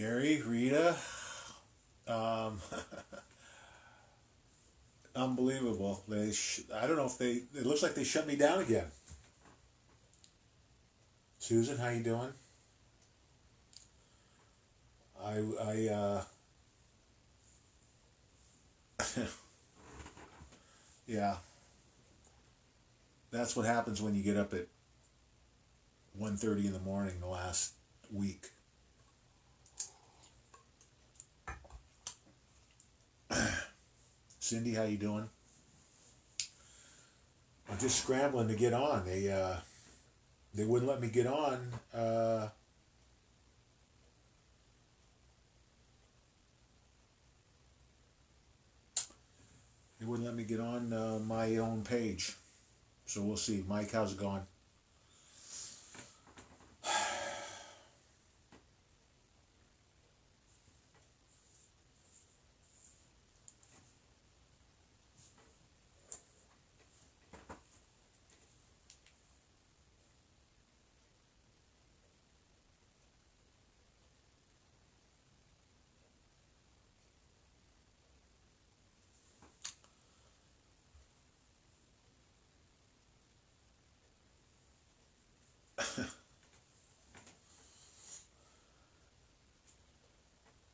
Gary, Rita, um, unbelievable. I don't know if they. It looks like they shut me down again. Susan, how you doing? I yeah. That's what happens when you get up at 1:30 in the morning the last week. Cindy, how you doing? I'm just scrambling to get on. They wouldn't let me get on. They wouldn't let me get on my own page. So we'll see. Mike, how's it going?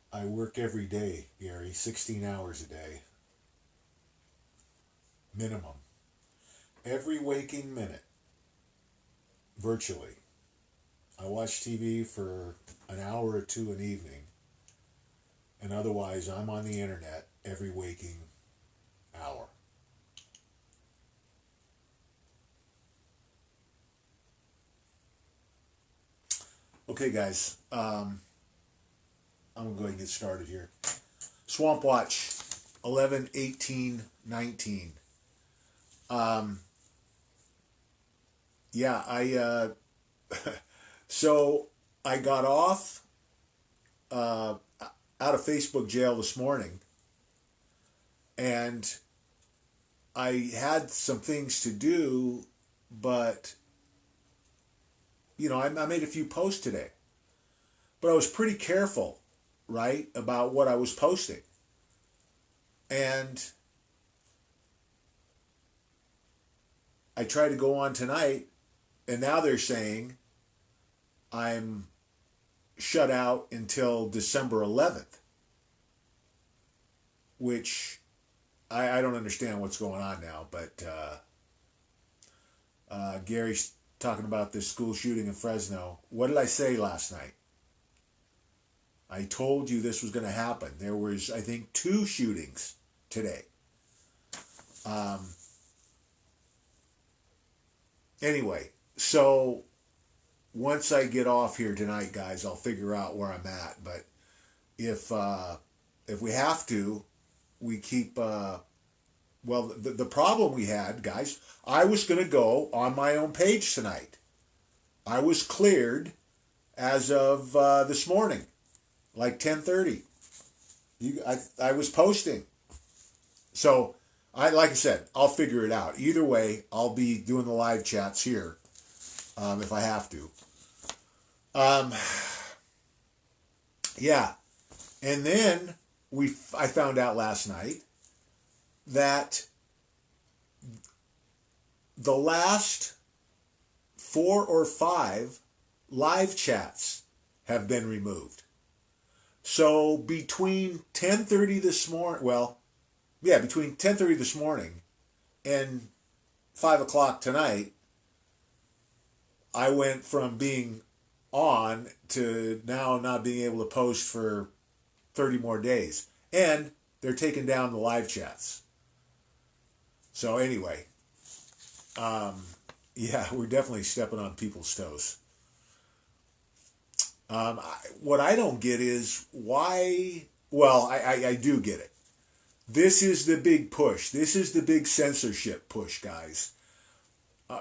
I work every day, Gary, 16 hours a day, minimum. Every waking minute, virtually. I watch TV for an hour or two an evening, and otherwise I'm on the internet every waking hour. Okay, guys, I'm going to go ahead and get started here. Swampwatch, 11, 18, 19. Um, yeah, so I got off uh, out of Facebook jail this morning, and I had some things to do, but I made a few posts today, but I was pretty careful, right, about what I was posting. And I tried to go on tonight, and now they're saying I'm shut out until December 11th, which I don't understand what's going on now, but Gary's talking about this school shooting in Fresno. What did I say last night? I told you this was going to happen. There was, I think, 2 shootings today. Um, anyway, so once I get off here tonight, guys, I'll figure out where I'm at. But if we have to, we keep. Well, the problem we had, guys, I was going to go on my own page tonight. I was cleared as of this morning, like 10:30. I was posting. So, like I said, I'll figure it out. Either way, I'll be doing the live chats here if I have to. Yeah. And then I found out last night that the last 4 or 5 live chats have been removed. So between 10:30 this morning, between 10:30 this morning and 5 o'clock tonight, I went from being on to now not being able to post for 30 more days. And they're taking down the live chats. So anyway, yeah, we're definitely stepping on people's toes. What I don't get is why. Well, I do get it. This is the big push. This is the big censorship push, guys.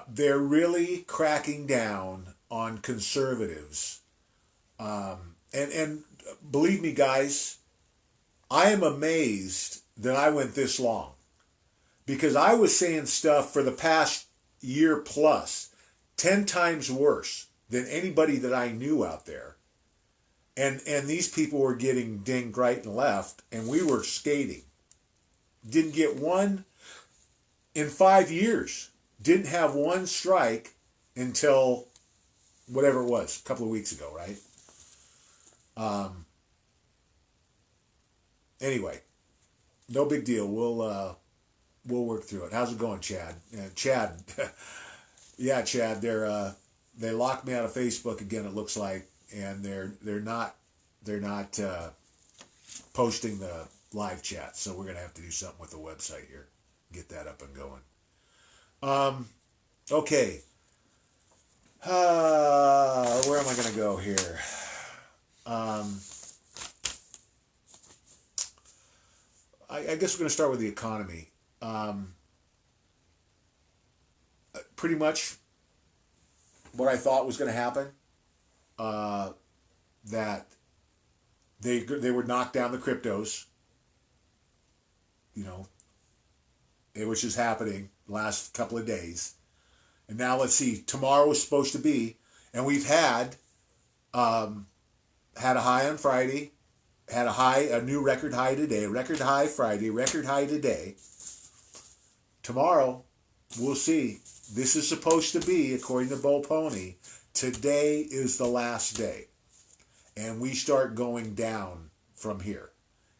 They're really cracking down on conservatives. And believe me, guys, I am amazed that I went this long. Because I was saying stuff for the past year plus 10 times worse than anybody that I knew out there. And these people were getting dinged right and left, and we were skating. Didn't get one in 5 years. Didn't have one strike until whatever it was, a couple of weeks ago, right? Anyway, no big deal. We'll work through it. How's it going, Chad? Chad, yeah, Chad. They locked me out of Facebook again. It looks like, and they're not posting the live chat. So we're gonna have to do something with the website here, get that up and going. Okay. Where am I gonna go here? I guess we're gonna start with the economy. Pretty much what I thought was going to happen. That they would knock down the cryptos. You know, which is happening the last couple of days. And now let's see. Tomorrow is supposed to be, and we've had a high on Friday, had a new record high today, record high Friday, record high today. Tomorrow, we'll see. This is supposed to be, according to Bo Pony, today is the last day. And we start going down from here.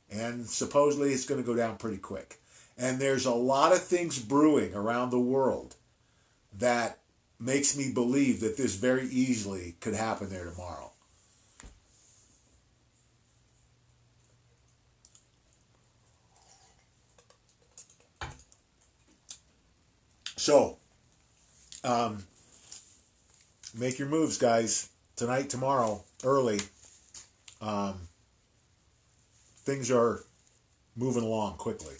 And supposedly it's going to go down pretty quick. And there's a lot of things brewing around the world that makes me believe that this very easily could happen there tomorrow. So, make your moves, guys. Tonight, tomorrow, early. Things are moving along quickly.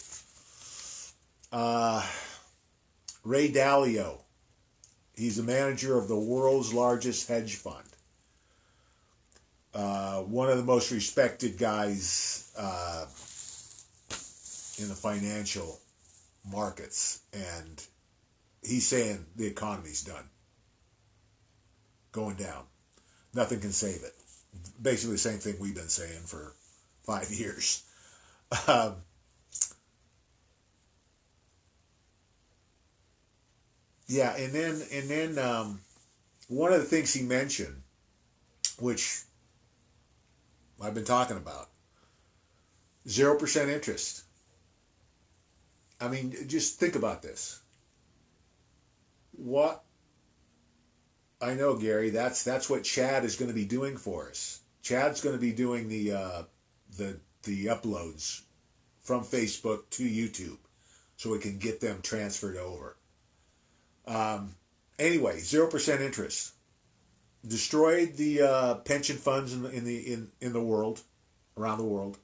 Ray Dalio. He's the manager of the world's largest hedge fund. One of the most respected guys in the financial markets. And he's saying the economy's done. Going down. Nothing can save it. Basically the same thing we've been saying for 5 years. Yeah, and then one of the things he mentioned, which I've been talking about, 0% interest. I mean, just think about this. What? I know, Gary. That's what Chad is going to be doing for us. Chad's going to be doing the uploads from Facebook to YouTube, so we can get them transferred over. Anyway, 0% interest destroyed the pension funds in the world, around the world.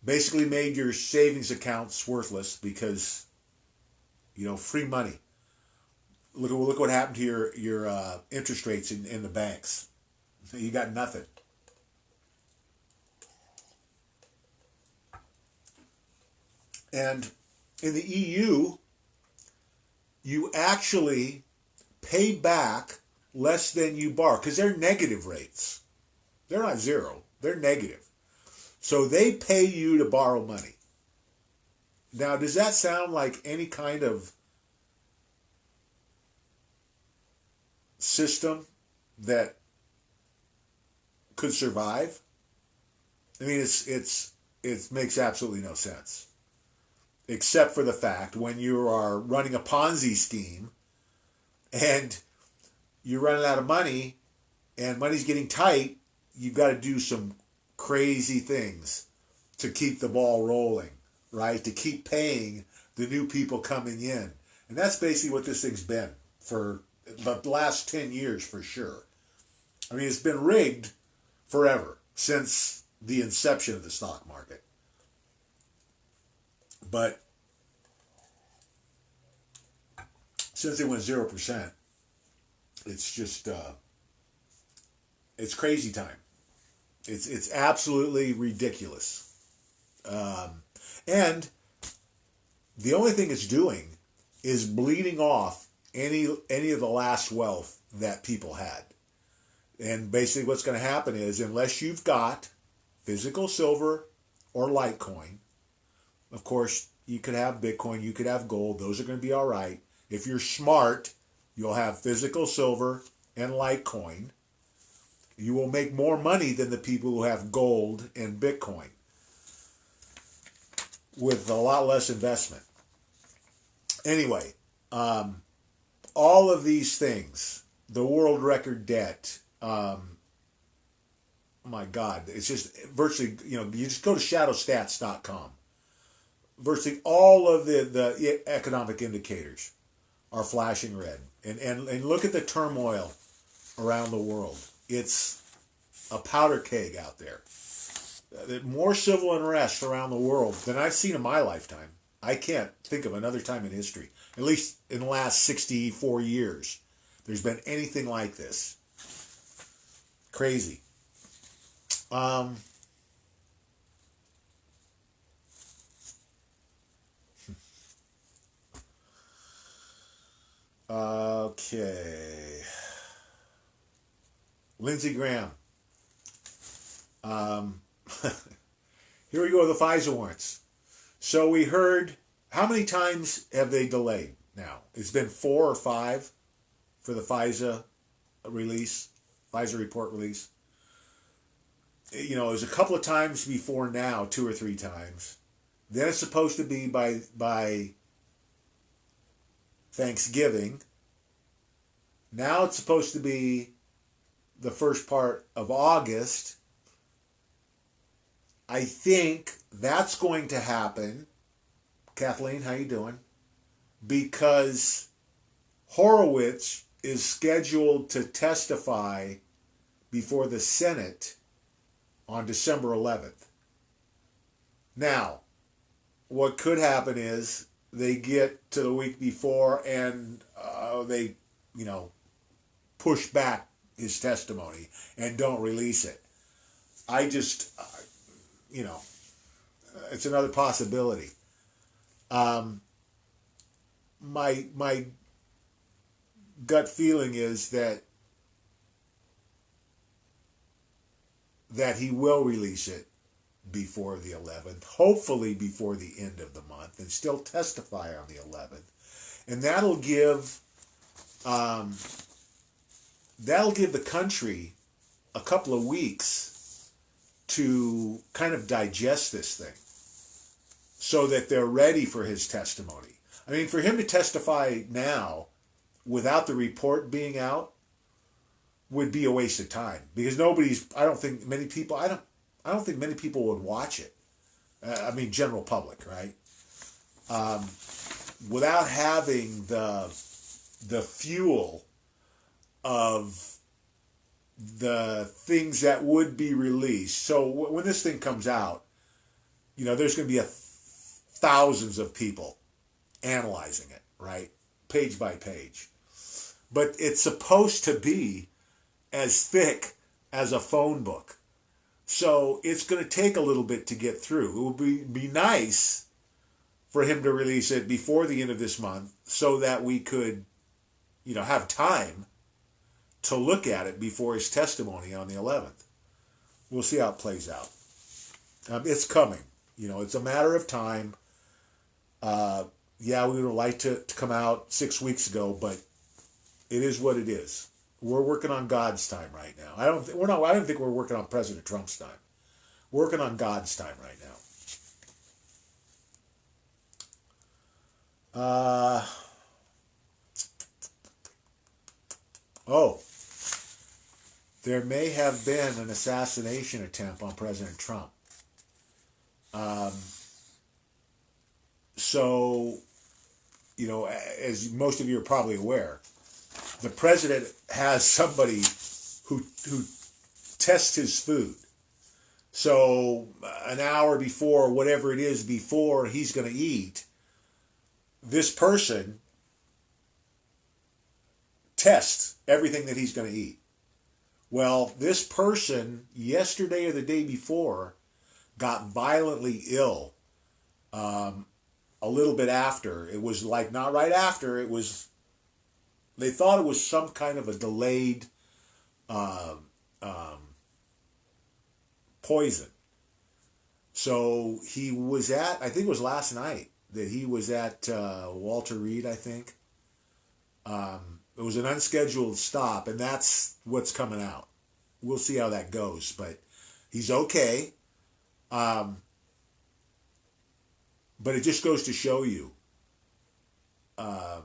Basically, made your savings accounts worthless because, free money. Look what happened to your interest rates in the banks. You got nothing. And in the EU, you actually pay back less than you borrow because they're negative rates. They're not zero. They're negative. So they pay you to borrow money. Now, does that sound like any kind of system that could survive? I mean, it makes absolutely no sense. Except for the fact when you are running a Ponzi scheme and you're running out of money and money's getting tight, you've got to do some crazy things to keep the ball rolling, right? To keep paying the new people coming in. And that's basically what this thing's been for the last 10 years for sure. I mean, it's been rigged forever, since the inception of the stock market. But since it went 0%, it's just, it's crazy time. It's absolutely ridiculous. And the only thing it's doing is bleeding off any of the last wealth that people had. And basically what's going to happen is, unless you've got physical silver or Litecoin, of course, you could have Bitcoin, you could have gold. Those are going to be all right. If you're smart, you'll have physical silver and Litecoin. You will make more money than the people who have gold and Bitcoin with a lot less investment. Anyway, all of these things, the world record debt, my God, it's just virtually, you just go to shadowstats.com. Virtually all of the economic indicators are flashing red. And look at the turmoil around the world. It's a powder keg out there. More civil unrest around the world than I've seen in my lifetime. I can't think of another time in history, at least in the last 64 years, there's been anything like this. Crazy. Okay. Lindsey Graham. Here we go with the FISA warrants. So we heard, how many times have they delayed now? It's been 4 or 5 for the FISA release, FISA report release. It was a couple of times before now, 2 or 3 times. Then it's supposed to be by Thanksgiving. Now it's supposed to be the first part of August. I think that's going to happen. Kathleen, how you doing? Because Horowitz is scheduled to testify before the Senate on December 11th. Now, what could happen is they get to the week before and they, push back his testimony and don't release it. I just, it's another possibility. My gut feeling is that he will release it before the 11th, hopefully before the end of the month, and still testify on the 11th. And that'll give the country a couple of weeks to kind of digest this thing so that they're ready for his testimony. I mean, for him to testify now without the report being out would be a waste of time, because I don't think many people would watch it. I mean, general public, right? Without having the fuel of the things that would be released. So when this thing comes out, there's going to be thousands of people analyzing it, right? Page by page. But it's supposed to be as thick as a phone book. So it's going to take a little bit to get through. It would be nice for him to release it before the end of this month so that we could, have time to look at it before his testimony on the 11th. We'll see how it plays out. It's coming. It's a matter of time. We would have liked to come out 6 weeks ago, but it is what it is. We're working on God's time right now. I don't think we're working on President Trump's time. We're working on God's time right now. There may have been an assassination attempt on President Trump. As most of you are probably aware, the president has somebody who tests his food. So an hour before, whatever it is before he's going to eat, this person tests everything that he's going to eat. Well, this person, yesterday or the day before, got violently ill a little bit after. It was like not right after. They thought it was some kind of a delayed uh, um, poison. So he was at, I think it was last night that he was at Walter Reed, I think. It was an unscheduled stop, and that's what's coming out. We'll see how that goes, but he's okay. Um, but it just goes to show you um,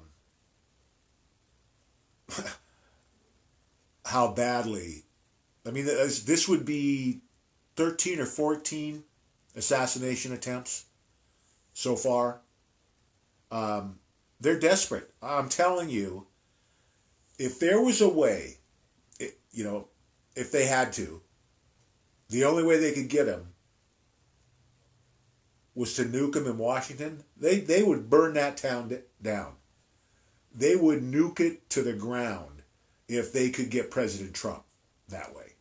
how badly. I mean, this would be 13 or 14 assassination attempts so far. They're desperate. I'm telling you, if there was a way, if they had to, the only way they could get him was to nuke him in Washington. They would burn that town down. They would nuke it to the ground if they could get President Trump that way.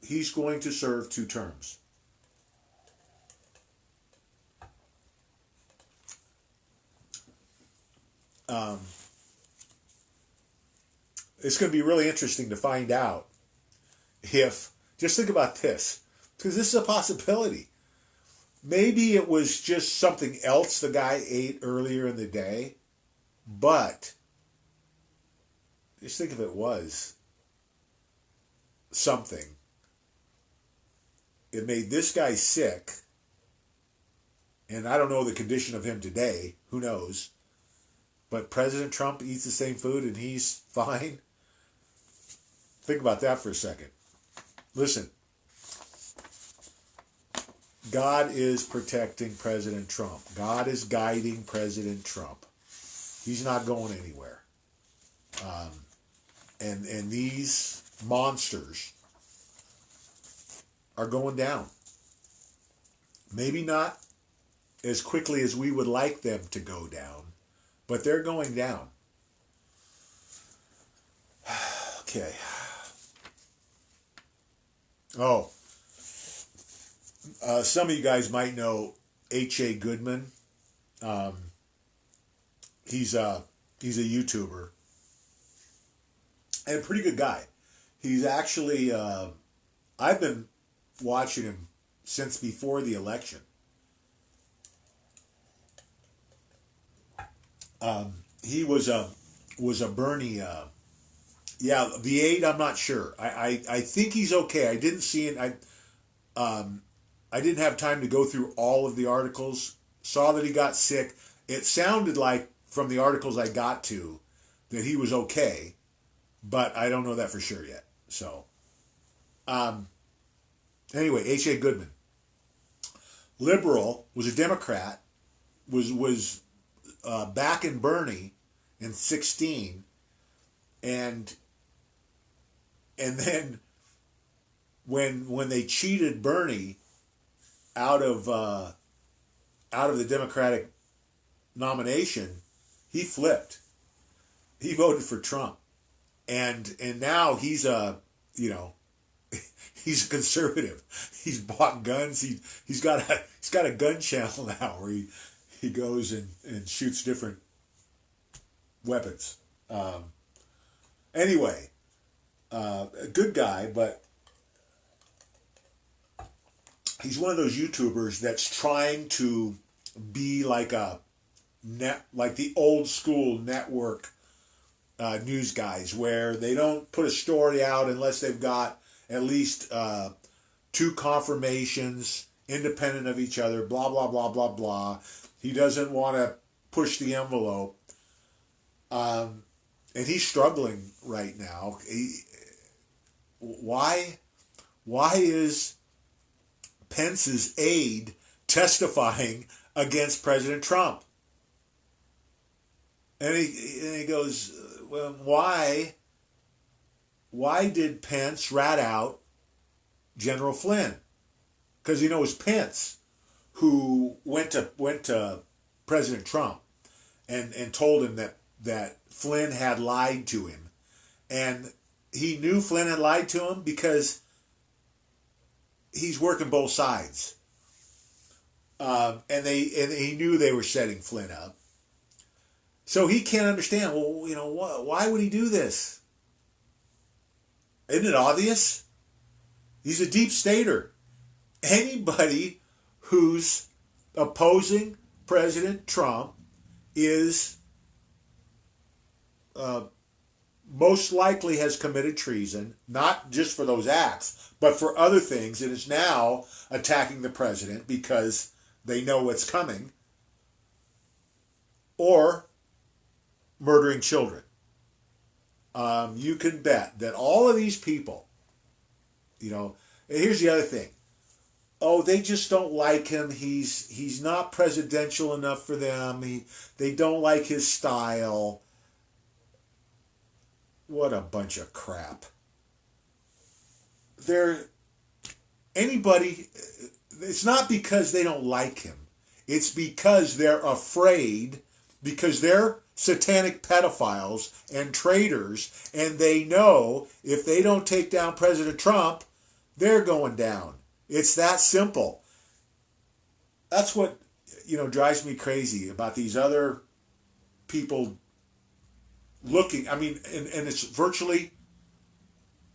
He's going to serve 2 terms. Um, it's going to be really interesting to find out if, just think about this, because this is a possibility. Maybe it was just something else the guy ate earlier in the day, but just think if it was something. It made this guy sick, and I don't know the condition of him today, who knows, but President Trump eats the same food and he's fine. Think about that for a second. Listen, God is protecting President Trump. God is guiding President Trump. He's not going anywhere. And these monsters are going down. Maybe not as quickly as we would like them to go down, but they're going down. Okay. Oh, some of you guys might know H.A. Goodman. He's a YouTuber and a pretty good guy. He's actually, I've been watching him since before the election. He was a Bernie. Yeah, the aide, I'm not sure. I think he's okay. I didn't see it. I didn't have time to go through all of the articles. Saw that he got sick. It sounded like from the articles I got to that he was okay, but I don't know that for sure yet. So, anyway, H.A. Goodman, liberal, was a Democrat, was back in Bernie in 2016, and then when they cheated Bernie out of the Democratic nomination, he flipped. He voted for Trump, and now he's he's a conservative. He's bought guns. He's got a gun channel now where he goes and shoots different weapons. Anyway, a good guy, but he's one of those YouTubers that's trying to be like like the old school network news guys, where they don't put a story out unless they've got at least 2 confirmations independent of each other, blah, blah, blah, blah, blah. He doesn't want to push the envelope. And he's struggling right now. Why is Pence's aide testifying against President Trump? And he goes, well, why did Pence rat out General Flynn? Because it was Pence who went to President Trump and told him that Flynn had lied to him. And he knew Flynn had lied to him because he's working both sides. And he knew they were setting Flynn up. So he can't understand, well, why would he do this? Isn't it obvious? He's a deep stater. Anybody who's opposing President Trump is most likely has committed treason, not just for those acts, but for other things, and is now attacking the president because they know what's coming, or murdering children. You can bet that all of these people, here's the other thing. Oh, they just don't like him. He's not presidential enough for them. They don't like his style. What a bunch of crap. It's not because they don't like him. It's because they're afraid, because they're satanic pedophiles and traitors, and they know if they don't take down President Trump, they're going down. It's that simple. That's what, drives me crazy about these other people looking. I mean, and it's virtually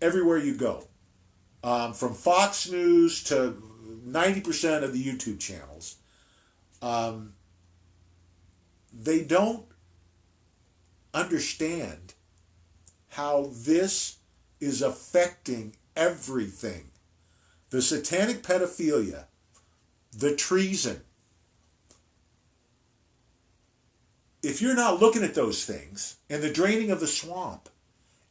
everywhere you go. From Fox News to 90% of the YouTube channels. They don't understand how this is affecting everything. The satanic pedophilia, the treason. If you're not looking at those things, and the draining of the swamp,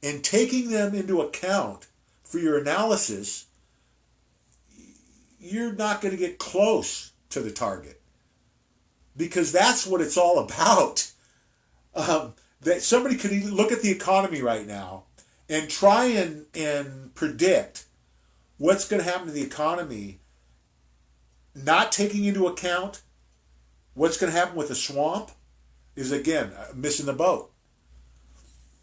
and taking them into account for your analysis, you're not going to get close to the target. Because that's what it's all about. That somebody could look at the economy right now and try and predict what's going to happen to the economy, not taking into account what's going to happen with the swamp, is again missing the boat.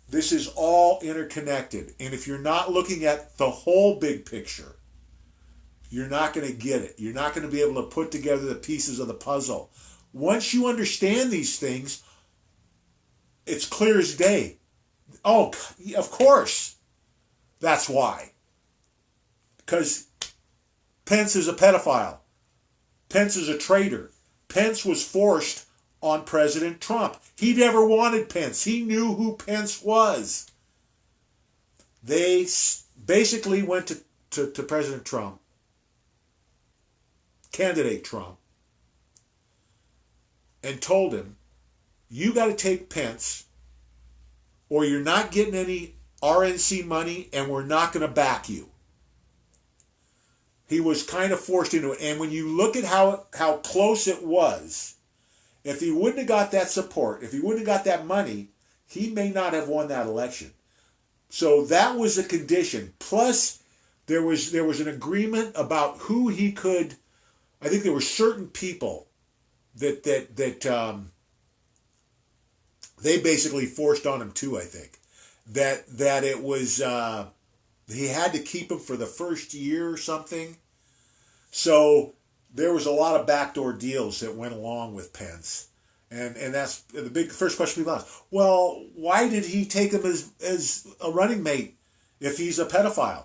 This is all interconnected. And if you're not looking at the whole big picture, you're not going to get it. You're not going to be able to put together the pieces of the puzzle. Once you understand these things, it's clear as day. Oh, of course. That's why. Because Pence is a pedophile. Pence is a traitor. Pence was forced on President Trump. He never wanted Pence. He knew who Pence was. They basically went to President Trump, candidate Trump, and told him, you got to take Pence or you're not getting any RNC money and we're not going to back you. He was kind of forced into it. And when you look at how close it was, if he wouldn't have got that support, if he wouldn't have got that money, he may not have won that election. So that was a condition. Plus, there was an agreement about who he could. I think there were certain people that they basically forced on him too. I think that it was he had to keep him for the first year or something. So there was a lot of backdoor deals that went along with Pence. And that's the big first question people ask. Well, why did he take him as a running mate if he's a pedophile?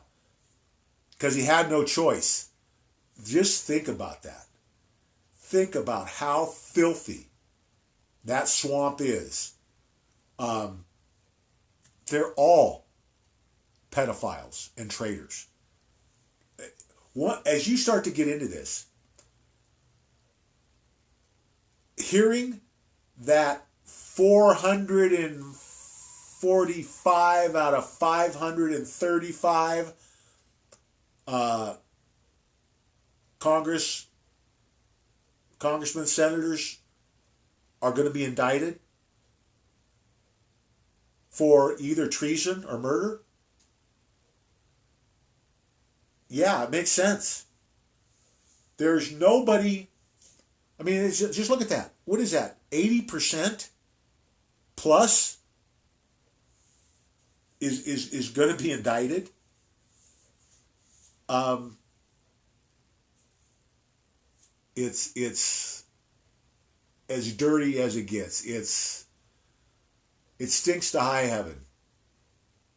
Because he had no choice. Just think about that. Think about how filthy that swamp is. They're all pedophiles and traitors. As you start to get into this, hearing that 445 out of 535 congressmen, senators are going to be indicted for either treason or murder. Yeah, it makes sense. There's nobody. I mean, just look at that. What is that? 80% plus is going to be indicted. It's as dirty as it gets. It stinks to high heaven.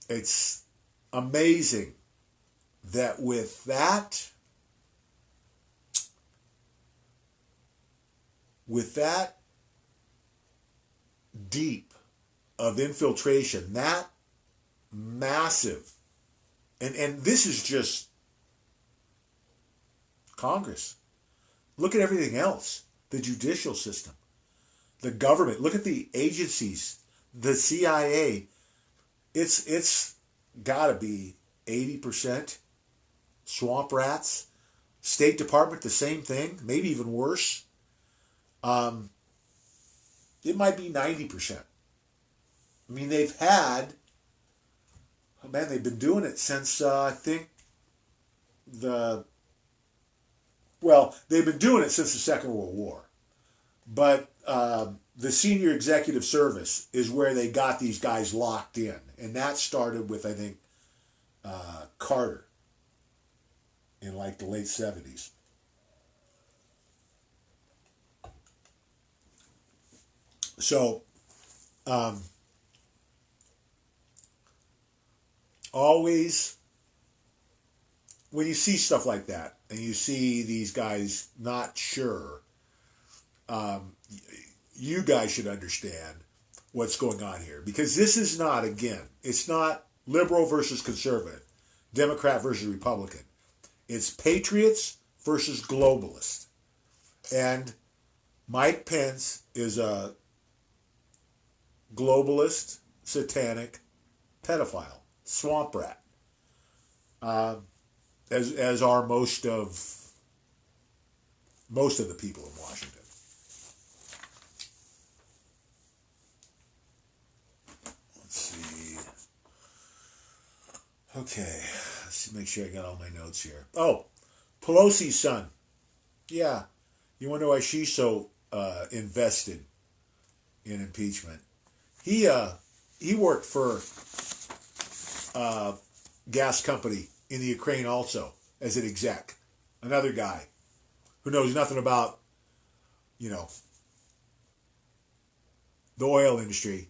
It's amazing that with that deep of infiltration, that massive, and this is just Congress. Look at everything else. The judicial system, the government. Look at the agencies, the CIA. It's got to be 80% swamp rats. State Department, the same thing, maybe even worse. It might be 90%. I mean, they've been doing it since I think they've been doing it since the Second World War. But the Senior Executive Service is where they got these guys locked in. And that started with, I think, Carter in like the late 70s. So, always, when you see stuff like that, and you see these guys not sure, you guys should understand what's going on here. Because this is not, again, it's not liberal versus conservative, Democrat versus Republican. It's patriots versus globalists. And Mike Pence is a globalist, satanic pedophile, swamp rat. As are most of the people in Washington. Let's see. Okay, let's make sure I got all my notes here. Oh, Pelosi's son. Yeah, you wonder why she's so invested in impeachment. He worked for a gas company in the Ukraine also as an exec. Another guy who knows nothing about, the oil industry,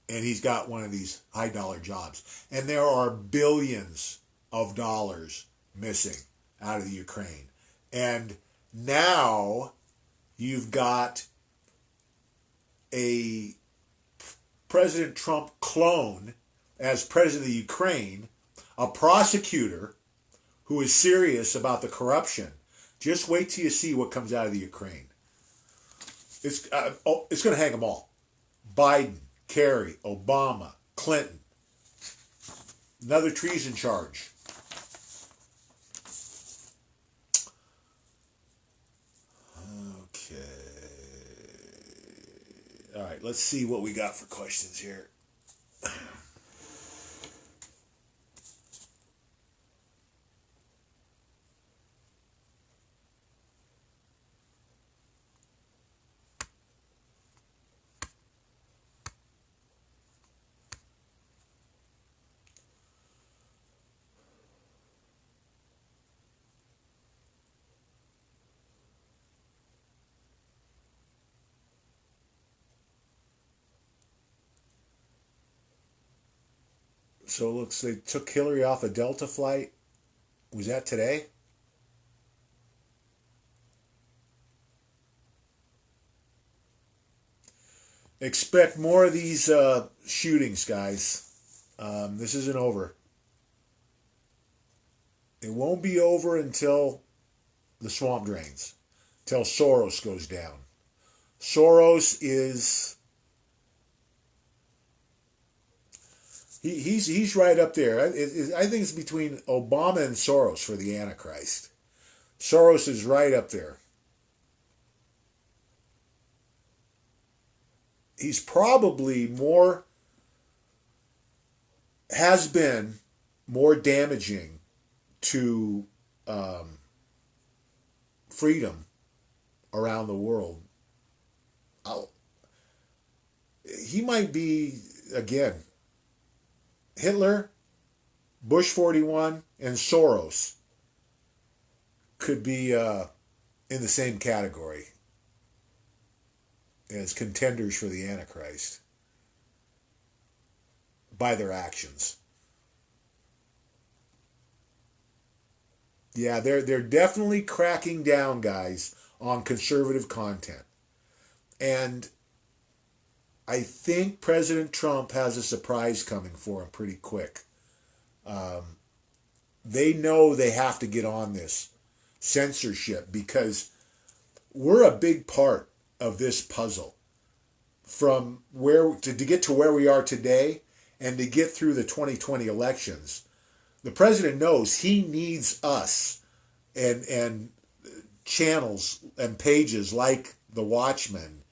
and he's got one of these high dollar jobs. And there are billions of dollars missing out of the Ukraine. And now you've got a President Trump clone as president of the Ukraine, a prosecutor who is serious about the corruption. Just wait till you see what comes out of the Ukraine. It's going to hang them all. Biden, Kerry, Obama, Clinton. Another treason charge. Okay. All right, let's see what we got for questions here. So it looks they took Hillary off a Delta flight. Was that today? Expect more of these shootings, guys. This isn't over. It won't be over until the swamp drains, until Soros goes down. Soros is he's right up there. I think it's between Obama and Soros for the Antichrist. Soros is right up there. He's probably has been more damaging to freedom around the world. He might be, again, Hitler, Bush 41, and Soros could be in the same category as contenders for the Antichrist. by their actions. Yeah, they're definitely cracking down, guys, on conservative content. And I think President Trump has a surprise coming for him pretty quick. Um, they know they have to get on this censorship because we're a big part of this puzzle from where to get to where we are today and to get through the 2020 elections. The president knows he needs us and channels and pages like the Watchmen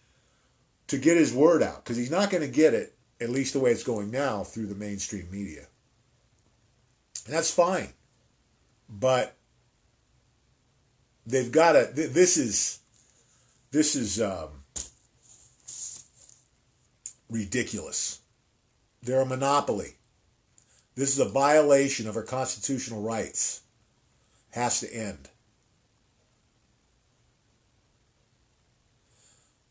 to get his word out, because he's not going to get it, at least the way it's going now, through the mainstream media. And that's fine. But they've got to, this is ridiculous. They're a monopoly. This is a violation of our constitutional rights. Has to end.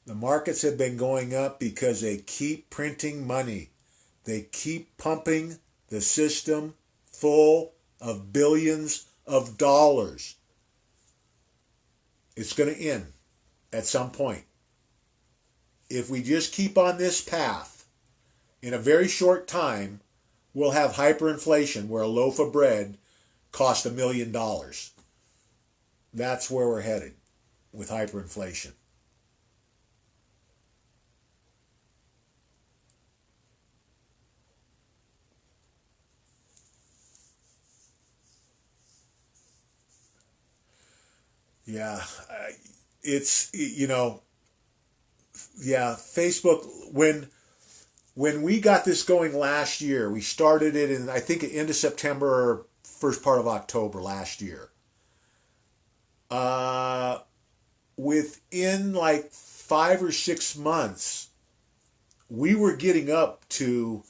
The markets have been going up because they keep printing money. They keep pumping the system full of billions of dollars. It's going to end at some point. If we just keep on this path, in a very short time, we'll have hyperinflation where a loaf of bread costs $1 million. That's where we're headed with hyperinflation. Yeah, it's, Facebook, when we got this going last year, we started it in, I think, end of September or first part of October last year. Within like 5 or 6 months, we were getting up to,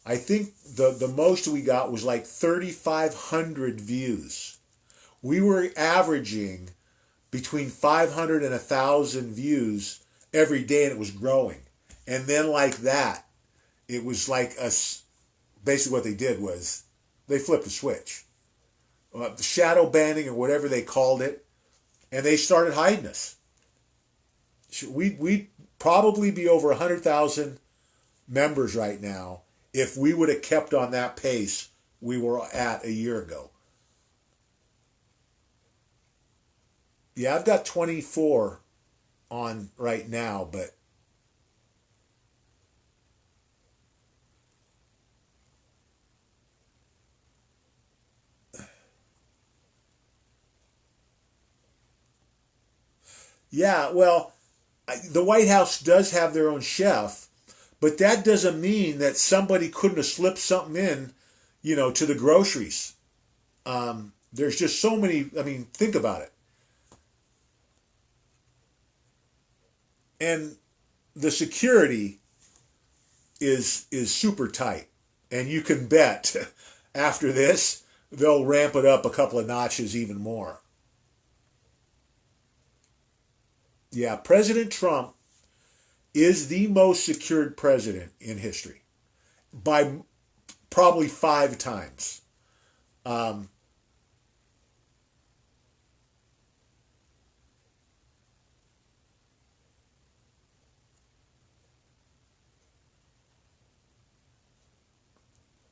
I think the most we got was like 3,500 views. We were averaging between 500 and 1,000 views every day, and it was growing. And then like that, it was like basically what they did was they flipped a switch. The shadow banning or whatever they called it, and they started hiding us. We'd probably be over 100,000 members right now if we would have kept on that pace we were at a year ago. Yeah, I've got 24 on right now, but yeah, well, the White House does have their own chef, but that doesn't mean that somebody couldn't have slipped something in, to the groceries. There's just so many, think about it. And the security is super tight. And you can bet after this, they'll ramp it up a couple of notches even more. Yeah, President Trump is the most secured president in history by probably 5 times.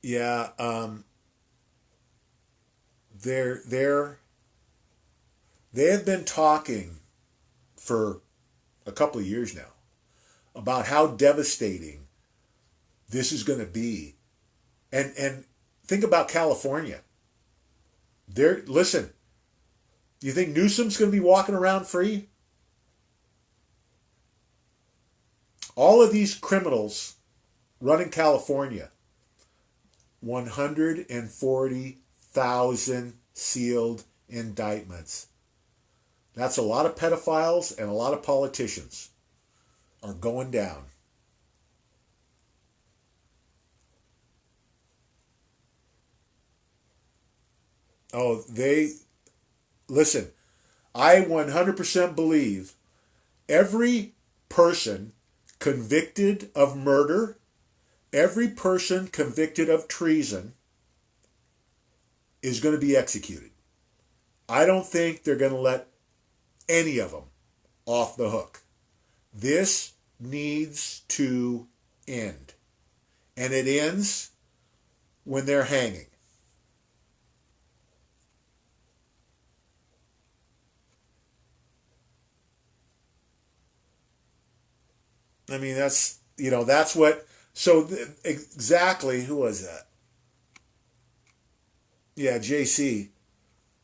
Yeah, they're they have been talking for a couple of years now about how devastating this is going to be, and think about California. Listen. Do you think Newsom's going to be walking around free? All of these criminals running California. 140,000 sealed indictments. That's a lot of pedophiles and a lot of politicians are going down. Oh, listen, I 100% believe every person convicted of murder Every person convicted of treason is going to be executed. I don't think they're going to let any of them off the hook. This needs to end. And it ends when they're hanging. I mean, that's what, so exactly, who was that? Yeah, JC.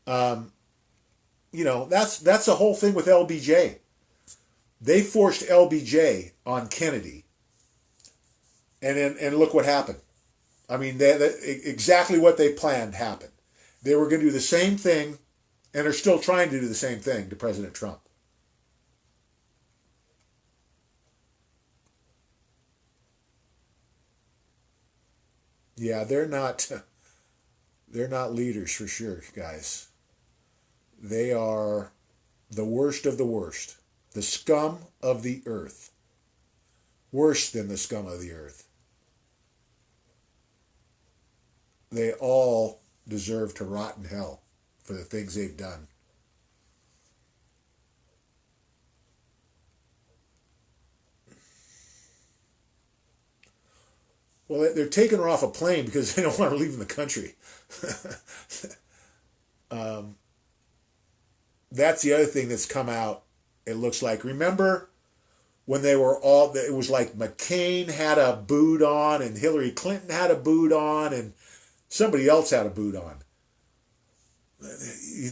Um, that's the whole thing with LBJ. They forced LBJ on Kennedy, and look what happened. I mean, exactly what they planned happened. They were going to do the same thing, and are still trying to do the same thing to President Trump. Yeah, they're not leaders for sure, guys. They are the worst of the worst, the scum of the earth, worse than the scum of the earth. They all deserve to rot in hell for the things they've done. Well, they're taking her off a plane because they don't want her leaving the country. um, that's the other thing that's come out. It looks like, remember when they were all, it was like McCain had a boot on and Hillary Clinton had a boot on and somebody else had a boot on.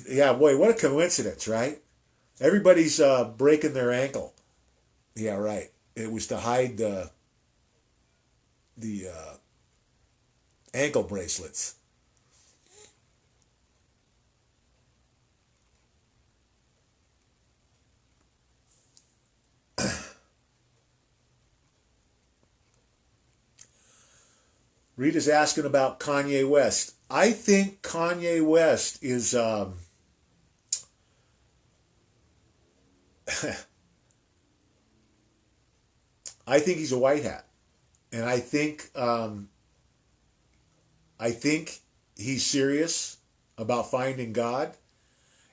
Yeah, boy, what a coincidence, right? Everybody's breaking their ankle. Yeah, right. It was to hide the ankle bracelets. Rita's asking about Kanye West. I think Kanye West is. I think he's a white hat, and I think he's serious about finding God,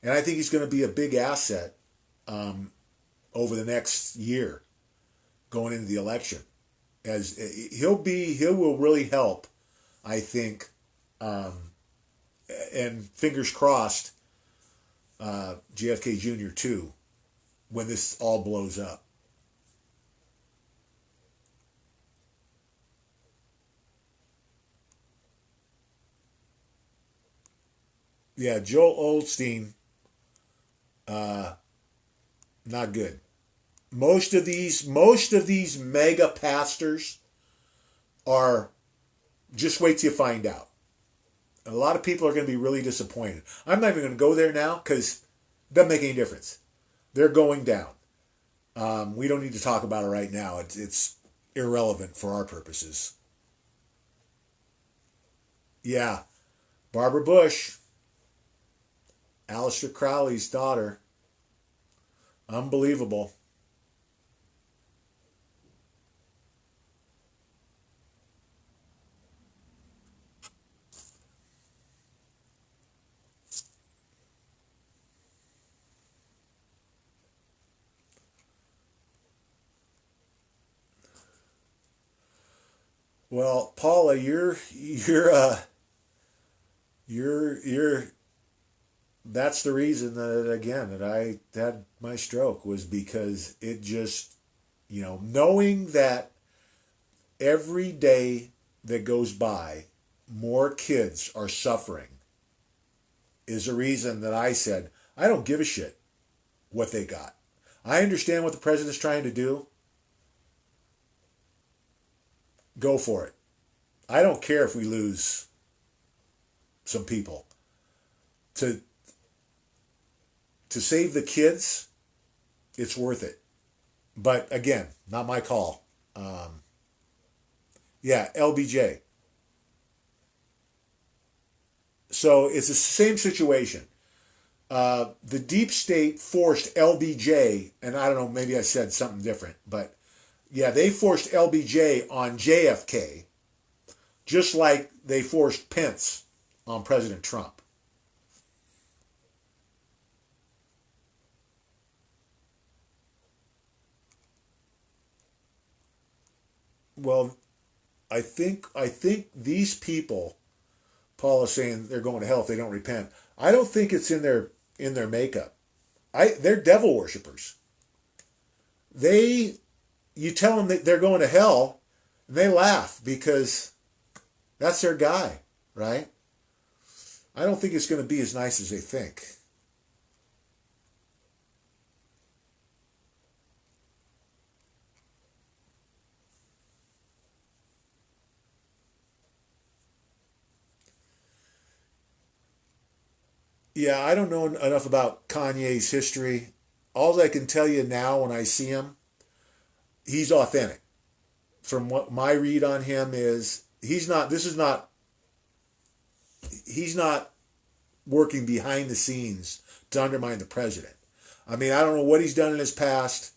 and I think he's going to be a big asset um, over the next year going into the election. As he will really help, I think, um, and fingers crossed, JFK Jr. too, when this all blows up. Yeah, Joel Osteen, uh, not good. Most of these mega pastors are, just wait till you find out. A lot of people are going to be really disappointed. I'm not even going to go there now because it doesn't make any difference. They're going down. We don't need to talk about it right now. It's irrelevant for our purposes. Yeah, Barbara Bush, Aleister Crowley's daughter. Unbelievable. Well, Paula, you're that's the reason that again that I had my stroke was because it just, knowing that every day that goes by more kids are suffering is a reason that I said I don't give a shit what they got. I understand what the president's trying to do. Go for it. I don't care if we lose some people. To to save the kids, it's worth it. But again, not my call. Yeah, LBJ. So it's the same situation. The deep state forced LBJ, and I don't know, maybe I said something different, but yeah, they forced LBJ on JFK just like they forced Pence on President Trump. Well, I think these people, Paul is saying they're going to hell if they don't repent. I don't think it's in their makeup. They're devil worshippers. They You tell them that they're going to hell, and they laugh because that's their guy, right? I don't think it's going to be as nice as they think. Yeah, I don't know enough about Kanye's history. All I can tell you now when I see him, he's authentic. From what my read on him is, he's not working behind the scenes to undermine the president. I mean, I don't know what he's done in his past.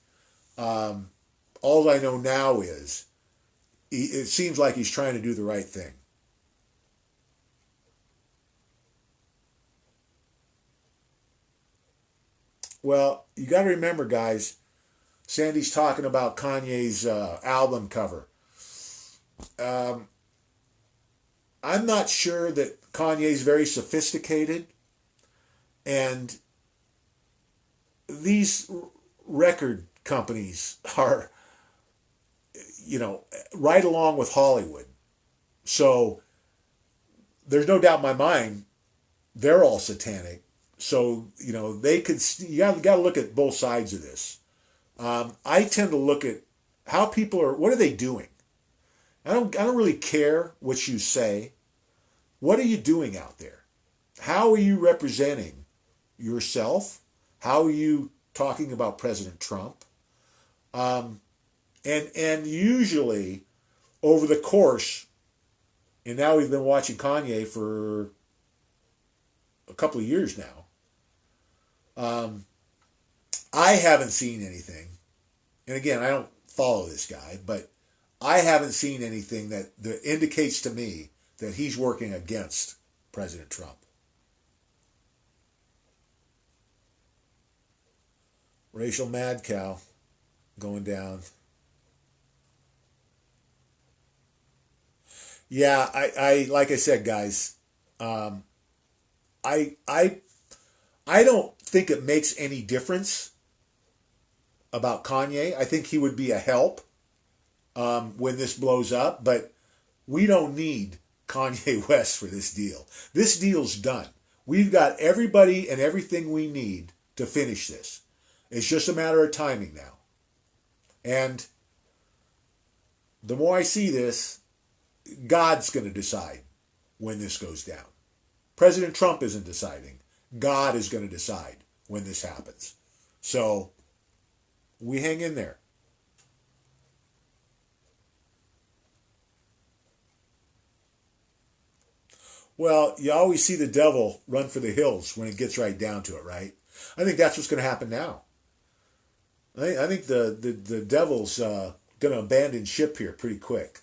Um, all I know now is it seems like he's trying to do the right thing. Well, you got to remember, guys, Sandy's talking about Kanye's album cover. Um, I'm not sure that Kanye's very sophisticated, and these record companies are, right along with Hollywood. So there's no doubt in my mind they're all satanic. So they could. You got to look at both sides of this. I tend to look at how people are. What are they doing? I don't really care what you say. What are you doing out there? How are you representing yourself? How are you talking about President Trump? Um, and usually over the course, and now we've been watching Kanye for a couple of years now. Um, I haven't seen anything, and again, I don't follow this guy, but I haven't seen anything that indicates to me that he's working against President Trump. Racial mad cow going down. Yeah, I like I said, guys, um, I I I don't think it makes any difference about Kanye. I think he would be a help when this blows up, but we don't need Kanye West for this deal. This deal's done. We've got everybody and everything we need to finish this. It's just a matter of timing now. And the more I see this, God's going to decide when this goes down. President Trump isn't deciding. God is going to decide when this happens. So we hang in there. Well, you always see the devil run for the hills when it gets right down to it, right? I think that's what's going to happen now. I think the devil's going to abandon ship here pretty quick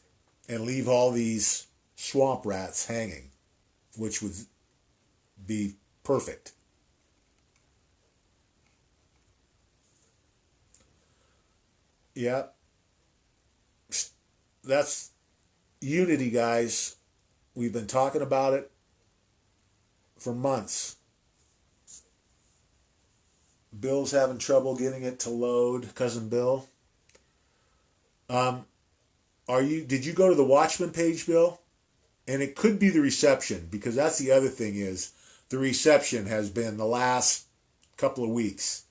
and leave all these swamp rats hanging, which would be perfect. Yeah, that's unity, guys. We've been talking about it for months. Bill's having trouble getting it to load, cousin Bill. Um, Did you go to the Watchman page, Bill? And it could be the reception, because that's the other thing is the reception has been the last couple of weeks.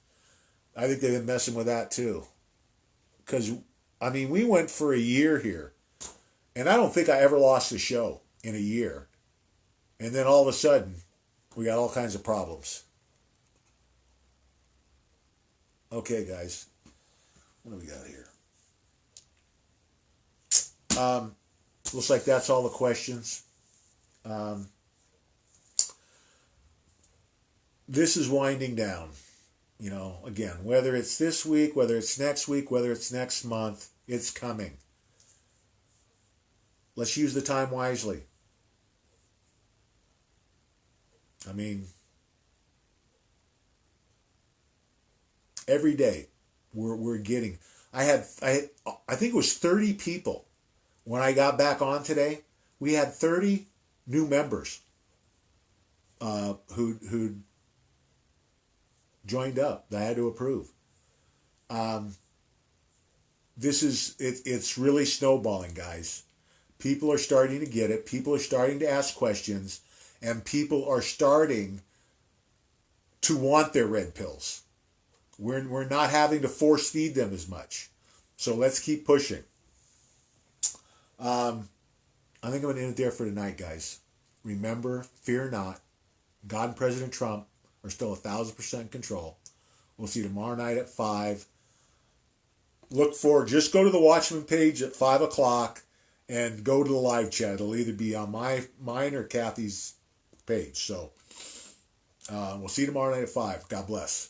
I think they've been messing with that too. Because, I mean, we went for a year here, and I don't think I ever lost a show in a year. And then all of a sudden, we got all kinds of problems. Okay, guys, what do we got here? Um, Looks like that's all the questions. Um, this is winding down. Again, whether it's this week, whether it's next week, whether it's next month, it's coming. Let's use the time wisely. I mean, every day we're getting. I think it was 30 people when I got back on today. We had 30 new members who joined up. That I had to approve. This is it's really snowballing, guys. People are starting to get it. People are starting to ask questions, and people are starting to want their red pills. We're not having to force feed them as much. So let's keep pushing. I think I'm going to end it there for tonight, guys. Remember, fear not. God and President Trump are still 1,000% in control. We'll see you tomorrow night at 5. Look for, just go to the Watchman page at 5 o'clock and go to the live chat. It'll either be on mine or Kathy's page. So we'll see you tomorrow night at 5. God bless.